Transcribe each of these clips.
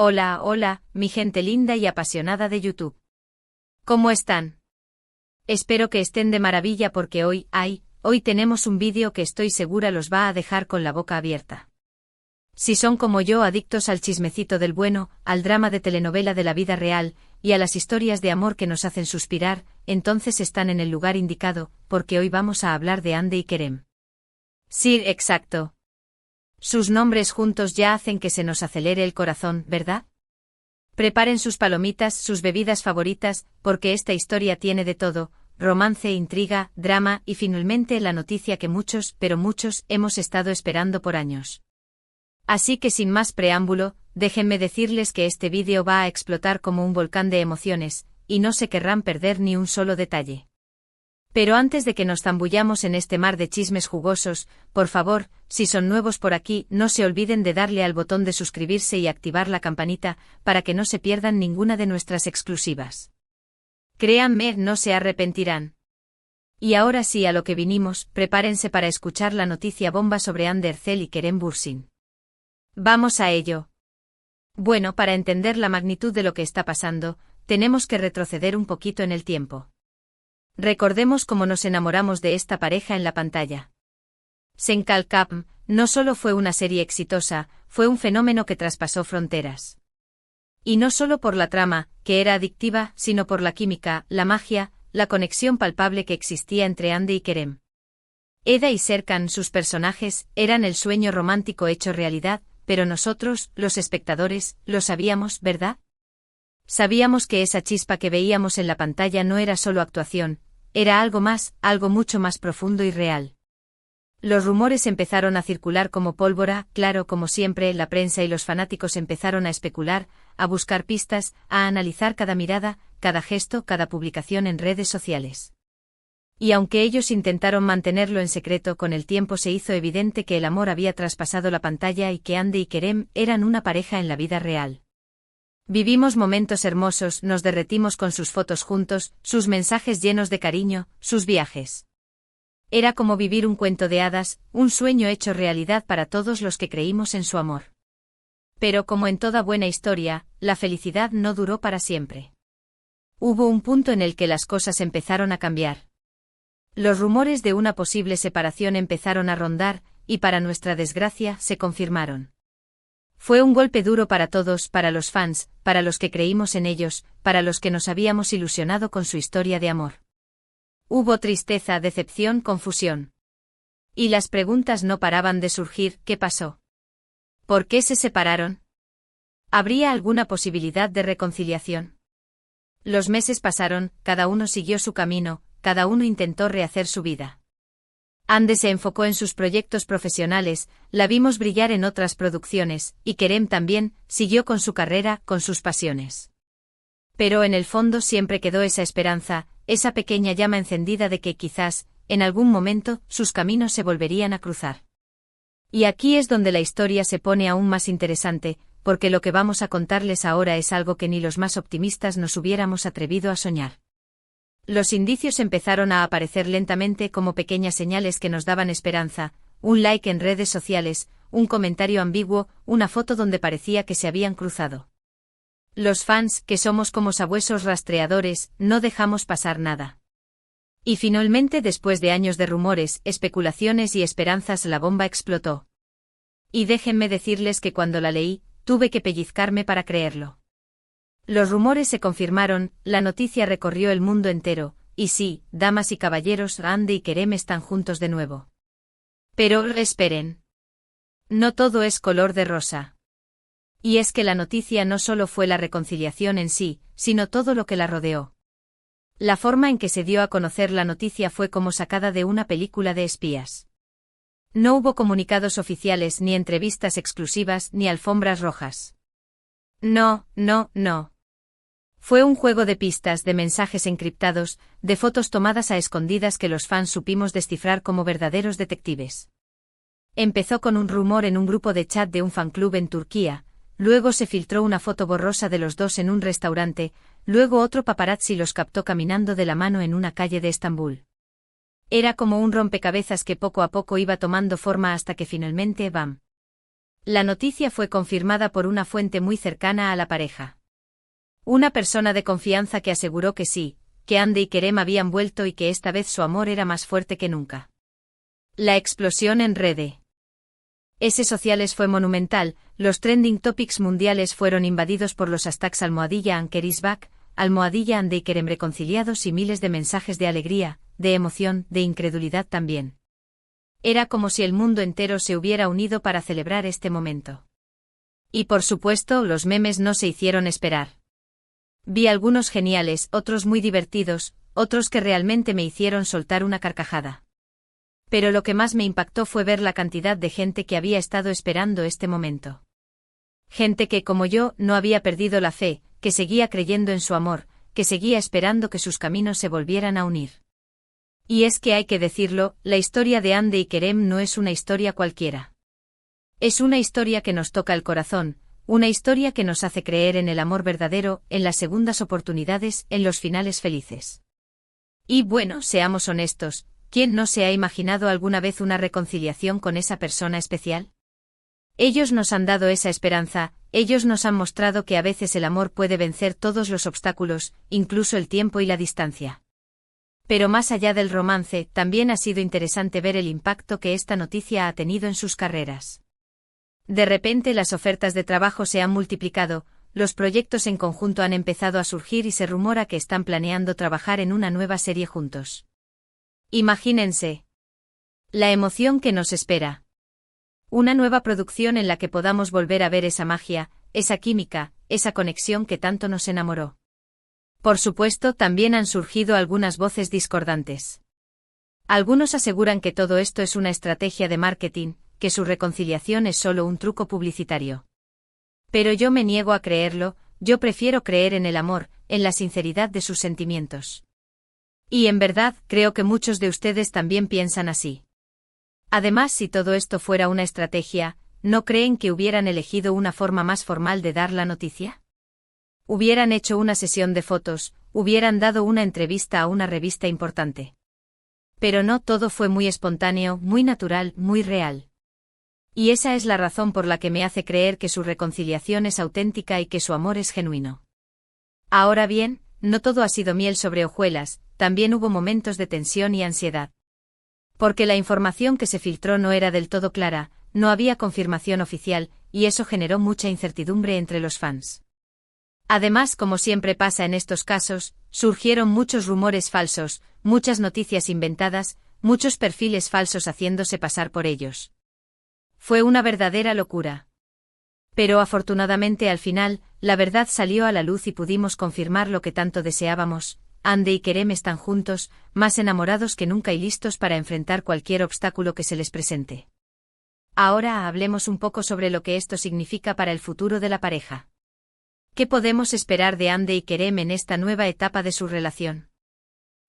Hola, hola, mi gente linda y apasionada de YouTube. ¿Cómo están? Espero que estén de maravilla porque hoy tenemos un vídeo que estoy segura los va a dejar con la boca abierta. Si son como yo adictos al chismecito del bueno, al drama de telenovela de la vida real, y a las historias de amor que nos hacen suspirar, entonces están en el lugar indicado, porque hoy vamos a hablar de Hande y Kerem. Sí, exacto. Sus nombres juntos ya hacen que se nos acelere el corazón, ¿verdad? Preparen sus palomitas, sus bebidas favoritas, porque esta historia tiene de todo: romance, intriga, drama y finalmente la noticia que muchos, pero muchos, hemos estado esperando por años. Así que sin más preámbulo, déjenme decirles que este vídeo va a explotar como un volcán de emociones, y no se querrán perder ni un solo detalle. Pero antes de que nos zambullamos en este mar de chismes jugosos, por favor, si son nuevos por aquí, no se olviden de darle al botón de suscribirse y activar la campanita, para que no se pierdan ninguna de nuestras exclusivas. Créanme, no se arrepentirán. Y ahora sí, a lo que vinimos, prepárense para escuchar la noticia bomba sobre Hande Erçel y Kerem Bürsin. Vamos a ello. Bueno, para entender la magnitud de lo que está pasando, tenemos que retroceder un poquito en el tiempo. Recordemos cómo nos enamoramos de esta pareja en la pantalla. Senkal Kapm no solo fue una serie exitosa, fue un fenómeno que traspasó fronteras. Y no solo por la trama, que era adictiva, sino por la química, la magia, la conexión palpable que existía entre Hande y Kerem. Eda y Serkan, sus personajes, eran el sueño romántico hecho realidad, pero nosotros, los espectadores, lo sabíamos, ¿verdad? Sabíamos que esa chispa que veíamos en la pantalla no era solo actuación, era algo más, algo mucho más profundo y real. Los rumores empezaron a circular como pólvora, claro, como siempre, la prensa y los fanáticos empezaron a especular, a buscar pistas, a analizar cada mirada, cada gesto, cada publicación en redes sociales. Y aunque ellos intentaron mantenerlo en secreto, con el tiempo se hizo evidente que el amor había traspasado la pantalla y que Hande y Kerem eran una pareja en la vida real. Vivimos momentos hermosos, nos derretimos con sus fotos juntos, sus mensajes llenos de cariño, sus viajes. Era como vivir un cuento de hadas, un sueño hecho realidad para todos los que creímos en su amor. Pero como en toda buena historia, la felicidad no duró para siempre. Hubo un punto en el que las cosas empezaron a cambiar. Los rumores de una posible separación empezaron a rondar, y para nuestra desgracia, se confirmaron. Fue un golpe duro para todos, para los fans, para los que creímos en ellos, para los que nos habíamos ilusionado con su historia de amor. Hubo tristeza, decepción, confusión. Y las preguntas no paraban de surgir: ¿qué pasó? ¿Por qué se separaron? ¿Habría alguna posibilidad de reconciliación? Los meses pasaron, cada uno siguió su camino, cada uno intentó rehacer su vida. Hande se enfocó en sus proyectos profesionales, la vimos brillar en otras producciones, y Kerem también, siguió con su carrera, con sus pasiones. Pero en el fondo siempre quedó esa esperanza, esa pequeña llama encendida de que quizás, en algún momento, sus caminos se volverían a cruzar. Y aquí es donde la historia se pone aún más interesante, porque lo que vamos a contarles ahora es algo que ni los más optimistas nos hubiéramos atrevido a soñar. Los indicios empezaron a aparecer lentamente como pequeñas señales que nos daban esperanza: un like en redes sociales, un comentario ambiguo, una foto donde parecía que se habían cruzado. Los fans, que somos como sabuesos rastreadores, no dejamos pasar nada. Y finalmente, después de años de rumores, especulaciones y esperanzas, la bomba explotó. Y déjenme decirles que cuando la leí, tuve que pellizcarme para creerlo. Los rumores se confirmaron, la noticia recorrió el mundo entero, y sí, damas y caballeros, Hande y Kerem están juntos de nuevo. Pero, esperen. No todo es color de rosa. Y es que la noticia no solo fue la reconciliación en sí, sino todo lo que la rodeó. La forma en que se dio a conocer la noticia fue como sacada de una película de espías. No hubo comunicados oficiales, ni entrevistas exclusivas, ni alfombras rojas. No. Fue un juego de pistas, de mensajes encriptados, de fotos tomadas a escondidas que los fans supimos descifrar como verdaderos detectives. Empezó con un rumor en un grupo de chat de un fanclub en Turquía, luego se filtró una foto borrosa de los dos en un restaurante, luego otro paparazzi los captó caminando de la mano en una calle de Estambul. Era como un rompecabezas que poco a poco iba tomando forma hasta que finalmente, ¡bam!, La noticia fue confirmada por una fuente muy cercana a la pareja. Una persona de confianza que aseguró que sí, que Andy y Kerem habían vuelto y que esta vez su amor era más fuerte que nunca. La explosión en redes sociales fue monumental, los trending topics mundiales fueron invadidos por los hashtags #Anker is back, #Andy y Kerem reconciliados y miles de mensajes de alegría, de emoción, de incredulidad también. Era como si el mundo entero se hubiera unido para celebrar este momento. Y por supuesto, los memes no se hicieron esperar. Vi algunos geniales, otros muy divertidos, otros que realmente me hicieron soltar una carcajada. Pero lo que más me impactó fue ver la cantidad de gente que había estado esperando este momento. Gente que, como yo, no había perdido la fe, que seguía creyendo en su amor, que seguía esperando que sus caminos se volvieran a unir. Y es que hay que decirlo, la historia de Andy y Kerem no es una historia cualquiera. Es una historia que nos toca el corazón, una historia que nos hace creer en el amor verdadero, en las segundas oportunidades, en los finales felices. Y bueno, seamos honestos, ¿quién no se ha imaginado alguna vez una reconciliación con esa persona especial? Ellos nos han dado esa esperanza, ellos nos han mostrado que a veces el amor puede vencer todos los obstáculos, incluso el tiempo y la distancia. Pero más allá del romance, también ha sido interesante ver el impacto que esta noticia ha tenido en sus carreras. De repente las ofertas de trabajo se han multiplicado, los proyectos en conjunto han empezado a surgir y se rumora que están planeando trabajar en una nueva serie juntos. Imagínense la emoción que nos espera. Una nueva producción en la que podamos volver a ver esa magia, esa química, esa conexión que tanto nos enamoró. Por supuesto, también han surgido algunas voces discordantes. Algunos aseguran que todo esto es una estrategia de marketing, que su reconciliación es solo un truco publicitario. Pero yo me niego a creerlo, yo prefiero creer en el amor, en la sinceridad de sus sentimientos. Y en verdad, creo que muchos de ustedes también piensan así. Además, si todo esto fuera una estrategia, ¿no creen que hubieran elegido una forma más formal de dar la noticia? Hubieran hecho una sesión de fotos, hubieran dado una entrevista a una revista importante. Pero no, todo fue muy espontáneo, muy natural, muy real. Y esa es la razón por la que me hace creer que su reconciliación es auténtica y que su amor es genuino. Ahora bien, no todo ha sido miel sobre hojuelas, también hubo momentos de tensión y ansiedad. Porque la información que se filtró no era del todo clara, no había confirmación oficial, y eso generó mucha incertidumbre entre los fans. Además, como siempre pasa en estos casos, surgieron muchos rumores falsos, muchas noticias inventadas, muchos perfiles falsos haciéndose pasar por ellos. Fue una verdadera locura. Pero afortunadamente al final, la verdad salió a la luz y pudimos confirmar lo que tanto deseábamos. Andy y Kerem están juntos, más enamorados que nunca y listos para enfrentar cualquier obstáculo que se les presente. Ahora hablemos un poco sobre lo que esto significa para el futuro de la pareja. ¿Qué podemos esperar de Andy y Kerem en esta nueva etapa de su relación?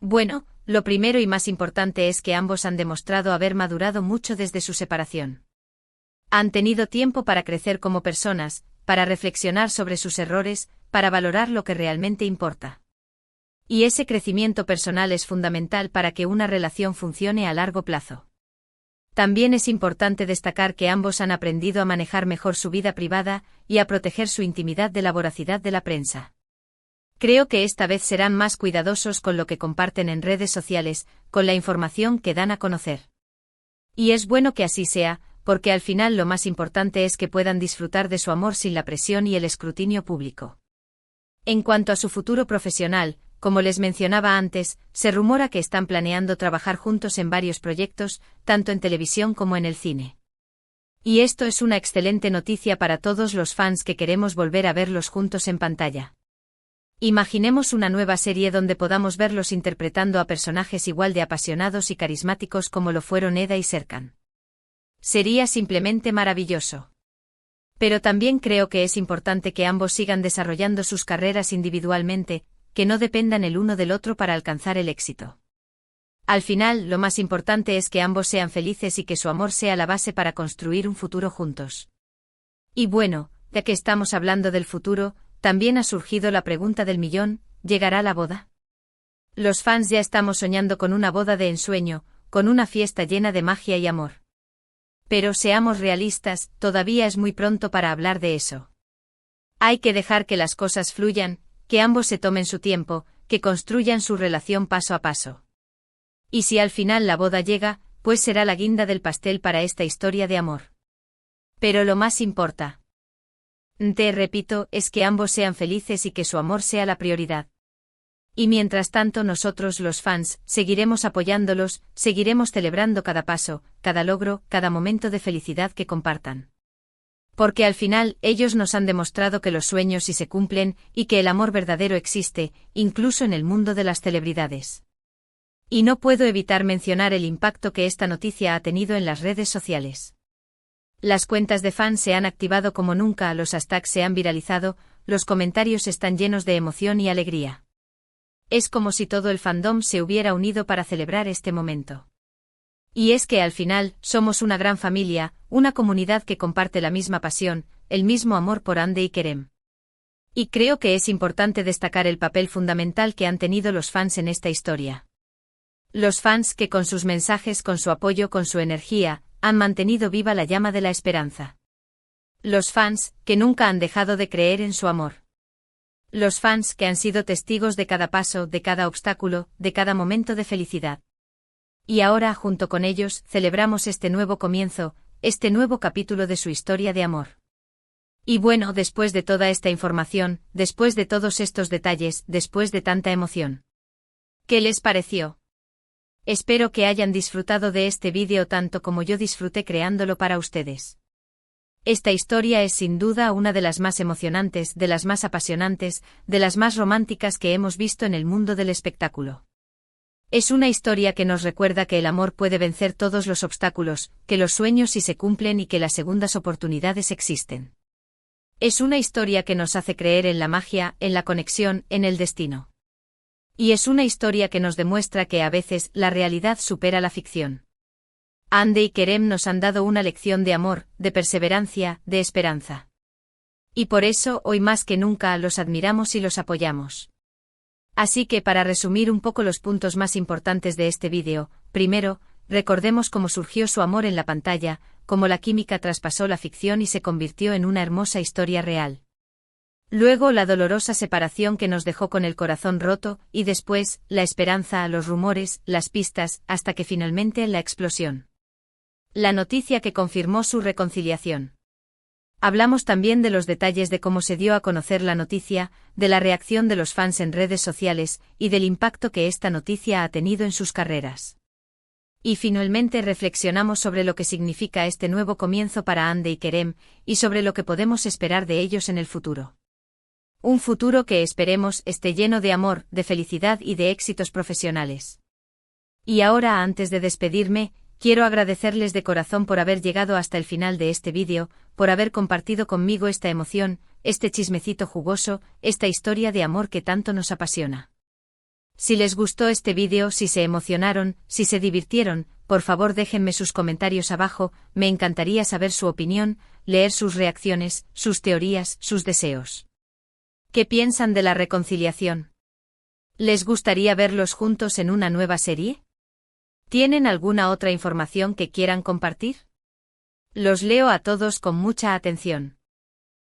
Bueno, lo primero y más importante es que ambos han demostrado haber madurado mucho desde su separación. Han tenido tiempo para crecer como personas, para reflexionar sobre sus errores, para valorar lo que realmente importa. Y ese crecimiento personal es fundamental para que una relación funcione a largo plazo. También es importante destacar que ambos han aprendido a manejar mejor su vida privada y a proteger su intimidad de la voracidad de la prensa. Creo que esta vez serán más cuidadosos con lo que comparten en redes sociales, con la información que dan a conocer. Y es bueno que así sea, porque al final lo más importante es que puedan disfrutar de su amor sin la presión y el escrutinio público. En cuanto a su futuro profesional, como les mencionaba antes, se rumora que están planeando trabajar juntos en varios proyectos, tanto en televisión como en el cine. Y esto es una excelente noticia para todos los fans que queremos volver a verlos juntos en pantalla. Imaginemos una nueva serie donde podamos verlos interpretando a personajes igual de apasionados y carismáticos como lo fueron Eda y Serkan. Sería simplemente maravilloso. Pero también creo que es importante que ambos sigan desarrollando sus carreras individualmente, que no dependan el uno del otro para alcanzar el éxito. Al final, lo más importante es que ambos sean felices y que su amor sea la base para construir un futuro juntos. Y bueno, ya que estamos hablando del futuro, también ha surgido la pregunta del millón: ¿llegará la boda? Los fans ya estamos soñando con una boda de ensueño, con una fiesta llena de magia y amor. Pero seamos realistas, todavía es muy pronto para hablar de eso. Hay que dejar que las cosas fluyan, que ambos se tomen su tiempo, que construyan su relación paso a paso. Y si al final la boda llega, pues será la guinda del pastel para esta historia de amor. Pero lo más importa, te repito, es que ambos sean felices y que su amor sea la prioridad. Y mientras tanto nosotros los fans, seguiremos apoyándolos, seguiremos celebrando cada paso, cada logro, cada momento de felicidad que compartan. Porque al final, ellos nos han demostrado que los sueños sí se cumplen, y que el amor verdadero existe, incluso en el mundo de las celebridades. Y no puedo evitar mencionar el impacto que esta noticia ha tenido en las redes sociales. Las cuentas de fans se han activado como nunca, los hashtags se han viralizado, los comentarios están llenos de emoción y alegría. Es como si todo el fandom se hubiera unido para celebrar este momento. Y es que al final, somos una gran familia, una comunidad que comparte la misma pasión, el mismo amor por Hande y Kerem. Y creo que es importante destacar el papel fundamental que han tenido los fans en esta historia. Los fans que con sus mensajes, con su apoyo, con su energía, han mantenido viva la llama de la esperanza. Los fans que nunca han dejado de creer en su amor. Los fans que han sido testigos de cada paso, de cada obstáculo, de cada momento de felicidad. Y ahora, junto con ellos, celebramos este nuevo comienzo, este nuevo capítulo de su historia de amor. Y bueno, después de toda esta información, después de todos estos detalles, después de tanta emoción, ¿qué les pareció? Espero que hayan disfrutado de este vídeo tanto como yo disfruté creándolo para ustedes. Esta historia es sin duda una de las más emocionantes, de las más apasionantes, de las más románticas que hemos visto en el mundo del espectáculo. Es una historia que nos recuerda que el amor puede vencer todos los obstáculos, que los sueños sí se cumplen y que las segundas oportunidades existen. Es una historia que nos hace creer en la magia, en la conexión, en el destino. Y es una historia que nos demuestra que a veces la realidad supera la ficción. Hande y Kerem nos han dado una lección de amor, de perseverancia, de esperanza. Y por eso, hoy más que nunca, los admiramos y los apoyamos. Así que para resumir un poco los puntos más importantes de este vídeo, primero, recordemos cómo surgió su amor en la pantalla, cómo la química traspasó la ficción y se convirtió en una hermosa historia real. Luego la dolorosa separación que nos dejó con el corazón roto, y después, la esperanza, los rumores, las pistas, hasta que finalmente la explosión. La noticia que confirmó su reconciliación. Hablamos también de los detalles de cómo se dio a conocer la noticia, de la reacción de los fans en redes sociales, y del impacto que esta noticia ha tenido en sus carreras. Y finalmente reflexionamos sobre lo que significa este nuevo comienzo para Hande y Kerem, y sobre lo que podemos esperar de ellos en el futuro. Un futuro que esperemos esté lleno de amor, de felicidad y de éxitos profesionales. Y ahora, antes de despedirme, quiero agradecerles de corazón por haber llegado hasta el final de este vídeo, por haber compartido conmigo esta emoción, este chismecito jugoso, esta historia de amor que tanto nos apasiona. Si les gustó este vídeo, si se emocionaron, si se divirtieron, por favor déjenme sus comentarios abajo, me encantaría saber su opinión, leer sus reacciones, sus teorías, sus deseos. ¿Qué piensan de la reconciliación? ¿Les gustaría verlos juntos en una nueva serie? ¿Tienen alguna otra información que quieran compartir? Los leo a todos con mucha atención.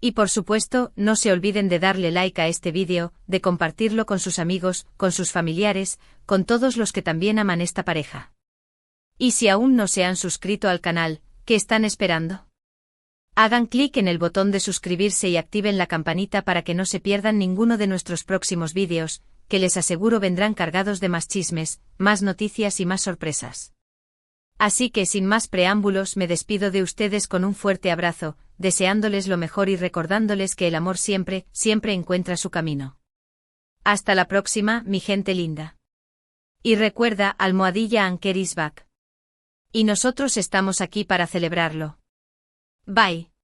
Y por supuesto, no se olviden de darle like a este vídeo, de compartirlo con sus amigos, con sus familiares, con todos los que también aman esta pareja. Y si aún no se han suscrito al canal, ¿qué están esperando? Hagan clic en el botón de suscribirse y activen la campanita para que no se pierdan ninguno de nuestros próximos vídeos, que les aseguro vendrán cargados de más chismes, más noticias y más sorpresas. Así que sin más preámbulos me despido de ustedes con un fuerte abrazo, deseándoles lo mejor y recordándoles que el amor siempre, siempre encuentra su camino. Hasta la próxima, mi gente linda. Y recuerda, *Anker is back. Y nosotros estamos aquí para celebrarlo. Bye.